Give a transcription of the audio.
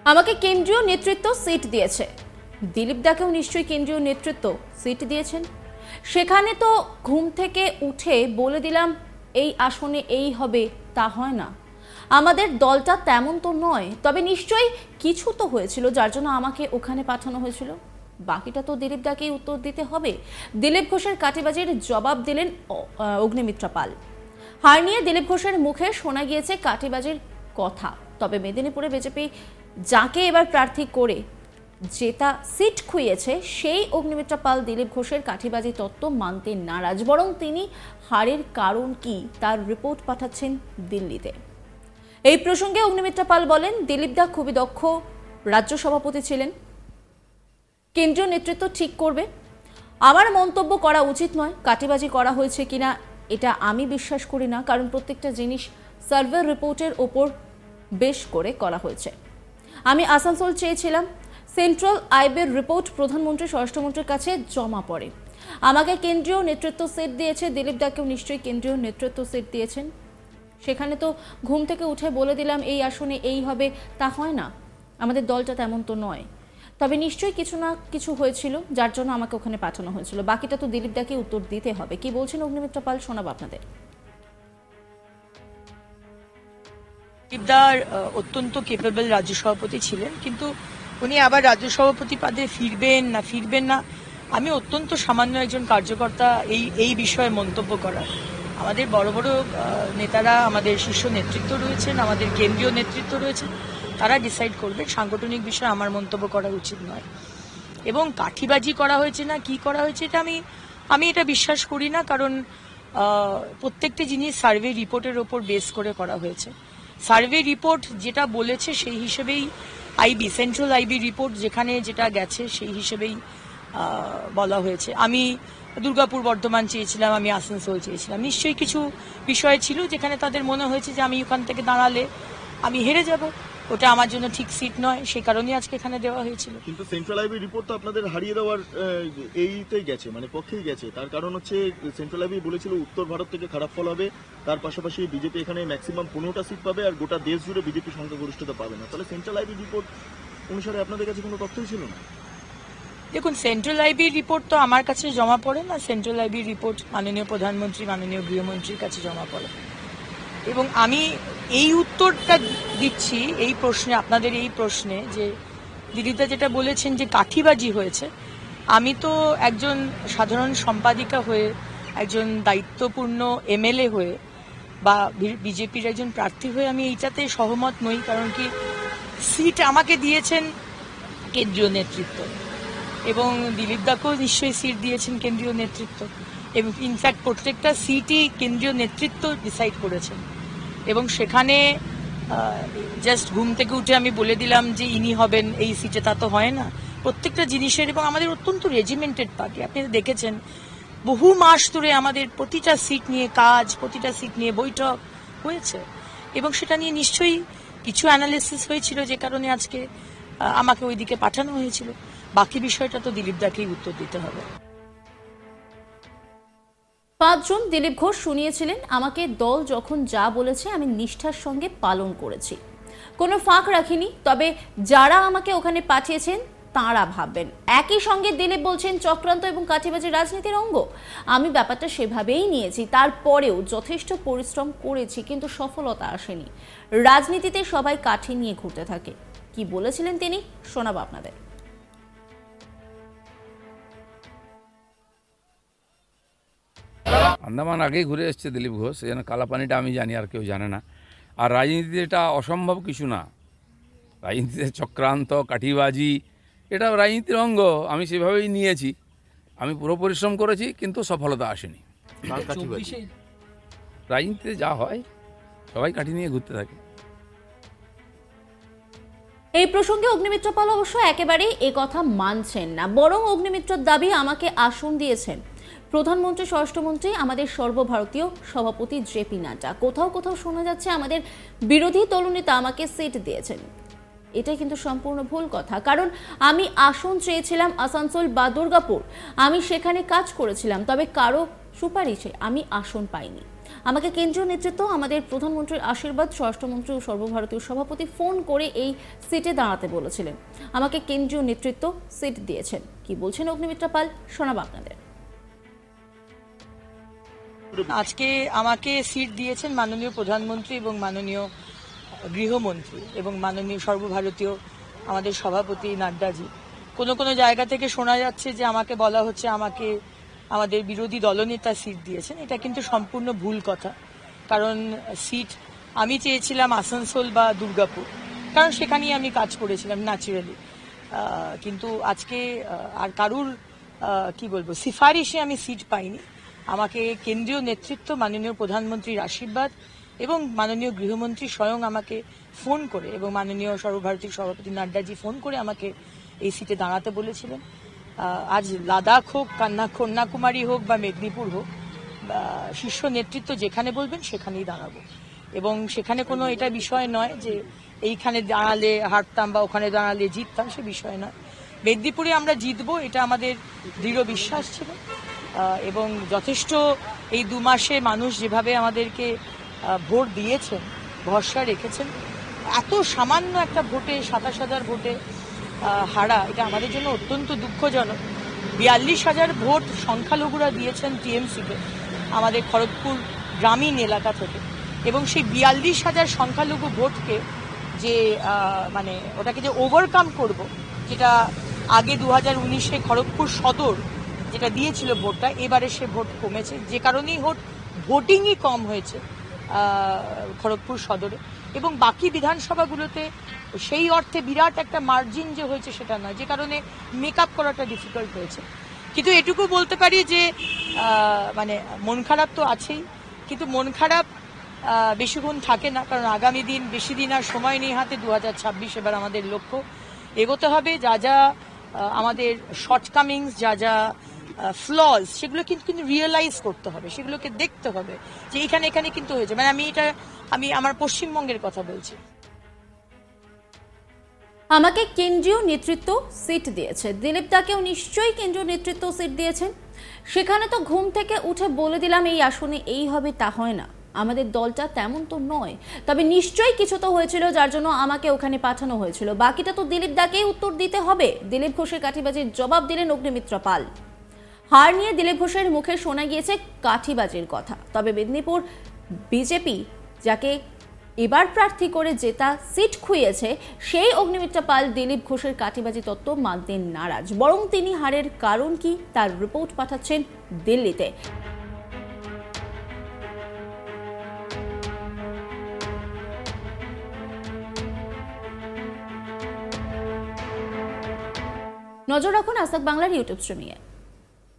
আমাকে কেন্দ্রীয় নেতৃত্ব সিট দিয়েছে। দিলীপ দাকেও নিশ্চয়ই কেন্দ্রীয় নেতৃত্ব সিট দিয়েছেন। সেখানে তো ঘুম থেকে উঠে বলে দিলাম এই আসনে এই হবে, তা হয় না। আমাদের দলটা তেমন তো নয়, তবে নিশ্চয়ই কিছু তো হয়েছিল যার জন্য আমাকে ওখানে পাঠানো হয়েছিল। বাকিটা তো দিলীপ দাকেই উত্তর দিতে হবে। দিলীপ ঘোষের কাটিবাজির জবাব দিলেন অগ্নিমিত্রা পাল। হার নিয়ে দিলীপ ঘোষের মুখে শোনা গিয়েছে কাটিবাজির কথা। তবে মেদিনীপুরে বিজেপি যাকে এবার প্রার্থী করে জেতা সিট খুইয়েছে সেই অগ্নিমিত্রা পাল দিলীপ ঘোষের কাঠিবাজি তত্ত্ব মানতে নারাজ। বরং তিনি হারের কারণ কি তার রিপোর্ট পাঠাচ্ছেন দিল্লিতে। এই প্রসঙ্গে অগ্নিমিত্রা পাল বলেন, দিলীপ দা খুবই দক্ষ রাজ্য সভাপতি ছিলেন, কেন্দ্রীয় নেতৃত্ব ঠিক করবে। আমার মন্তব্য করা উচিত নয়, কাটিবাজি করা হয়েছে কিনা এটা আমি বিশ্বাস করি না, কারণ প্রত্যেকটা জিনিস সার্ভে রিপোর্টের ওপর বেশ করে করা হয়েছে। আমি আসানসোল চেয়েছিলাম, সেন্ট্রাল আইবের রিপোর্ট প্রধানমন্ত্রী স্বরাষ্ট্রমন্ত্রীর কাছে জমা পড়ে। আমাকে কেন্দ্রীয় নেতৃত্ব সিট দিয়েছে, দিলীপ দাকেও নিশ্চয়ই কেন্দ্রীয় নেতৃত্ব সিট দিয়েছেন। সেখানে তো ঘুম থেকে উঠে বলে দিলাম এই আসনে এই হবে, তা হয় না। আমাদের দলটা তেমন তো নয়, তবে নিশ্চয়ই কিছু না কিছু হয়েছিল যার জন্য আমাকে ওখানে পাঠানো হয়েছিল। বাকিটা তো দিলীপ দাকে উত্তর দিতে হবে। কি বলছেন অগ্নিমিত্রা পাল, শোনাবো আপনাদের। দিলীপদার অত্যন্ত কেপেবল রাজ্য সভাপতি ছিলেন, কিন্তু উনি আবার রাজ্য সভাপতি পদে ফিরবেন না আমি অত্যন্ত সামান্য একজন কার্যকর্তা এই বিষয়ে মন্তব্য করার। আমাদের বড় বড় নেতারা, আমাদের শীর্ষ নেতৃত্ব রয়েছেন, আমাদের কেন্দ্রীয় নেতৃত্ব রয়েছেন, তারা ডিসাইড করবে। সাংগঠনিক বিষয়ে আমার মন্তব্য করা উচিত নয়। এবং কাঠিবাজি করা হয়েছে না কি করা হয়েছে এটা আমি এটা বিশ্বাস করি না, কারণ প্রত্যেকটি জিনিস সার্ভে রিপোর্টের ওপর বেস করে করা হয়েছে। সার্ভে রিপোর্ট যেটা বলেছে সেই হিসেবেই সেন্ট্রাল আইবি রিপোর্ট যেখানে যেটা গেছে সেই হিসেবেই বলা হয়েছে। আমি দুর্গাপুর বর্ধমান চেয়েছিলাম, আমি আসানসোল চেয়েছিলাম। নিশ্চয়ই কিছু বিষয় ছিল যেখানে তাদের মনে হয়েছে যে আমি ওখান থেকে দাঁড়ালে আমি হেরে যাব, ওটা আমার জন্য ঠিক সিট নয়, সেই কারণেই আজকে এখানে দেওয়া হয়েছিল। কিন্তু সেন্ট্রাল আইবি রিপোর্ট তো আপনাদের হারিয়ে দেওয়ার এইতেই গেছে, মানে পক্ষেই গেছে। তার কারণ হচ্ছে সেন্ট্রাল আইবি বলেছিল উত্তর ভারত থেকে খারাপ ফল হবে, তার পাশাপাশি বিজেপি এখানে ম্যাক্সিমাম 15টা সিট পাবে আর গোটা দেশ জুড়ে বিজেপি সংখ্যাগরিষ্ঠতা পাবে না। তাহলে সেন্ট্রাল আইবি রিপোর্ট অনুসারে আপনাদের কাছে কোনো তথ্যই ছিল না? দেখুন, সেন্ট্রাল আইবি রিপোর্ট তো আমার কাছে জমা পড়ে না। সেন্ট্রাল আইবি রিপোর্ট মাননীয় প্রধানমন্ত্রী, মাননীয় গৃহমন্ত্রীর কাছে জমা পড়ে। এবং আমি এই উত্তরটা দিচ্ছি এই প্রশ্নে, আপনাদের এই প্রশ্নে, যে দিলীপদা যেটা বলেছেন যে কাঠিবাজি হয়েছে, আমি তো একজন সাধারণ সম্পাদিকা হয়ে, একজন দায়িত্বপূর্ণ এমএলএ হয়ে বা বিজেপির একজন প্রার্থী হয়ে আমি এইটাতে সহমত নই। কারণ কি, সিট আমাকে দিয়েছেন কেন্দ্রীয় নেতৃত্ব এবং দিলীপ দাকেও নিশ্চয়ই সিট দিয়েছেন কেন্দ্রীয় নেতৃত্ব, এবং ইনফ্যাক্ট প্রত্যেকটা সিটই কেন্দ্রীয় নেতৃত্ব ডিসাইড করেছেন। এবং সেখানে জাস্ট ঘুম থেকে উঠে আমি বলে দিলাম যে ইনি হবেন এই সিটে, তা তো হয় না। প্রত্যেকটা জিনিসের, এবং আমাদের অত্যন্ত রেজিমেন্টেড পার্টি, আপনি দেখেছেন বহু মাস ধরে আমাদের প্রতিটা সিট নিয়ে কাজ, প্রতিটা সিট নিয়ে বৈঠক হয়েছে, এবং সেটা নিয়ে নিশ্চয়ই কিছু অ্যানালিসিস হয়েছিল যে কারণে আজকে আমাকে ওইদিকে পাঠানো হয়েছিল। বাকি বিষয়টা তো দিলীপ দাকেই উত্তর দিতে হবে। 5 জন দিলীপ ঘোষ শুনিয়েছিলেন, আমাকে দল যখন যা বলেছে আমি নিষ্ঠার সঙ্গে পালন করেছি, কোনো ফাঁক রাখিনি। তবে যারা আমাকে ওখানে পাঠিয়েছেন তাঁরা ভাববেন। একই সঙ্গে দিলীপ বলছেন চক্রান্ত এবং কাঠিবাজি রাজনীতির অঙ্গ। আমি ব্যাপারটা সেভাবেই নিয়েছি, তারপরেও যথেষ্ট পরিশ্রম করেছি, কিন্তু সফলতা আসেনি। রাজনীতিতে সবাই কাঠি নিয়ে ঘুরতে থাকে। কি বলেছিলেন তিনি, শোনাবো আপনাদের। আন্দামান আগেই ঘুরে এসছে দিলীপ ঘোষ, এই জন্য কালাপানিটা আমি জানি, আর কেউ জানে না। আর রাজনীতিতে এটা অসম্ভব কিছু না। রাজনীতিতে চক্রান্ত, কাঠিবাজি, এটা রাজনীতির অঙ্গ। আমি সেভাবেই নিয়েছি। আমি পুরো পরিশ্রম করেছি, কিন্তু সফলতা আসেনি। রাজনীতিতে যা হয়, সবাই কাঠি নিয়ে ঘুরতে থাকে। এই প্রসঙ্গে অগ্নিমিত্র পাল অবশ্য একেবারেই একথা মানছেন না, বরং অগ্নিমিত্রর দাবি আমাকে আসন দিয়েছেন প্রধানমন্ত্রী, স্বরাষ্ট্রমন্ত্রী, আমাদের সর্বভারতীয় সভাপতি জেপি নাড্ডা। কোথাও কোথাও শোনা যাচ্ছে আমাদের বিরোধী দলনেতা আমাকে সিট দিয়েছেন। এটা কিন্তু সম্পূর্ণ ভুল কথা, কারণ আমি আসন চেয়েছিলাম আসানসোল বা দুর্গাপুর, আমি সেখানে কাজ করেছিলাম, তবে কারো সুপারিশে আমি আসন পাইনি। আমাকে কেন্দ্রীয় নেতৃত্ব, আমাদের প্রধানমন্ত্রীর আশীর্বাদ, স্বরাষ্ট্রমন্ত্রী ও সর্বভারতীয় সভাপতি ফোন করে এই সিটে দাঁড়াতে বলেছিলেন। আমাকে কেন্দ্রীয় নেতৃত্ব সিট দিয়েছেন। কি বলছেন অগ্নিমিত্রা পাল, শোনাবো আপনাদের। আজকে আমাকে সিট দিয়েছেন মাননীয় প্রধানমন্ত্রী এবং মাননীয় গৃহমন্ত্রী এবং মাননীয় সর্বভারতীয় আমাদের সভাপতি নাড্ডাজি। কোনো জায়গা থেকে শোনা যাচ্ছে যে আমাকে বলা হচ্ছে আমাকে আমাদের বিরোধী দলনেতা সিট দিয়েছেন। এটা কিন্তু সম্পূর্ণ ভুল কথা। কারণ সিট আমি চেয়েছিলাম আসানসোল বা দুর্গাপুর, কারণ সেখানেই আমি কাজ করেছিলাম ন্যাচারালি। কিন্তু আজকে আর কারুর কি বলবো সিফারিশে আমি সিট পাইনি। আমাকে কেন্দ্রীয় নেতৃত্ব, মাননীয় প্রধানমন্ত্রীর আশীর্বাদ এবং মাননীয় গৃহমন্ত্রী স্বয়ং আমাকে ফোন করে এবং মাননীয় সর্বভারতীয় সভাপতি নাড্ডাজি ফোন করে আমাকে এই সিটে দাঁড়াতে বলেছিলেন। আজ লাদাখ হোক, কন্যাকুমারী হোক বা মেদিনীপুর হোক, শীর্ষ নেতৃত্ব যেখানে বলবেন সেখানেই দাঁড়াবো। এবং সেখানে কোনো এটা বিষয় নয় যে এইখানে দাঁড়ালে হারতাম বা ওখানে দাঁড়ালে জিততাম, সে বিষয় নয়। মেদিনীপুরে আমরা জিতবো, এটা আমাদের দৃঢ় বিশ্বাস ছিল। এবং যথেষ্ট এই 2 মাসে মানুষ যেভাবে আমাদেরকে ভোট দিয়েছেন, ভরসা রেখেছেন, এত সামান্য একটা ভোটে 27,000 ভোটে হারা, এটা আমাদের জন্য অত্যন্ত দুঃখজনক। 42,000 ভোট সংখ্যালঘুরা দিয়েছেন টিএমসিকে আমাদের খড়গপুর গ্রামীণ এলাকা থেকে। এবং সেই 42,000 সংখ্যালঘু ভোটকে যে মানে ওটাকে যে ওভারকাম করব, যেটা আগে 2019-এ খড়গপুর সদর যেটা দিয়েছিল ভোটটা, এবারে সে ভোট কমেছে, যে কারণেই ভোটিংই কম হয়েছে খড়গপুর সদরে। এবং বাকি বিধানসভাগুলোতে সেই অর্থে বিরাট একটা মার্জিন যে হয়েছে সেটা নয়, যে কারণে মেকআপ করাটা ডিফিকাল্ট হয়েছে। কিন্তু এটুকু বলতে পারি যে মানে মন খারাপ তো আছেই, কিন্তু মন খারাপ বেশিক্ষণ থাকে না, কারণ আগামী দিন বেশি দিন আর সময় নেই হাতে। 2026 এবার আমাদের লক্ষ্য, এগোতে হবে। যা যা আমাদের শর্টকামিংস, যা ফ্লজ, সেগুলো কিন্তু রিয়েলাইজ করতে হবে, সেগুলোকে দেখতে হবে যে এখানে কিন্তু হয়েছে। মানে আমি আমার পশ্চিমবঙ্গের কথা বলছি। আমাকে কেন্দ্রীয় নেতৃত্ব সিট দিয়েছে। দিলীপ দাকেও নিশ্চয়ই কেন্দ্রীয় নেতৃত্ব সিট দিয়েছেন। সেখানে তো ঘুম থেকে উঠে বলে দিলাম এই আসনে এই হবে, তা হয় না। আমাদের দলটা তেমন তো নয়, তবে নিশ্চয়ই কিছু তো হয়েছিল যার জন্য আমাকে ওখানে পাঠানো হয়েছিল। বাকিটা তো দিলীপ দাকেই উত্তর দিতে হবে। দিলীপ ঘোষের কাঠিবাজির জবাব দিলেন অগ্নিমিত্রা পাল। হার নিয়ে দিলীপ ঘোষের মুখে শোনা গিয়েছে কাঠিবাজির কথা। তবে মেদিনীপুর বিজেপি যাকে এবার প্রার্থী করে জেতা সিট খুইয়েছে, সেই অগ্নিমিত্রা পাল দিলীপ ঘোষের কাঠিবাজি তত্ত্ব মানতে নারাজ। বরং তিনি হারের কারণ কি তার রিপোর্ট পাঠাচ্ছেন দিল্লিতে। নজর রাখুন আজ তাক বাংলার ইউটিউব স্ট্রিমিংয়ে।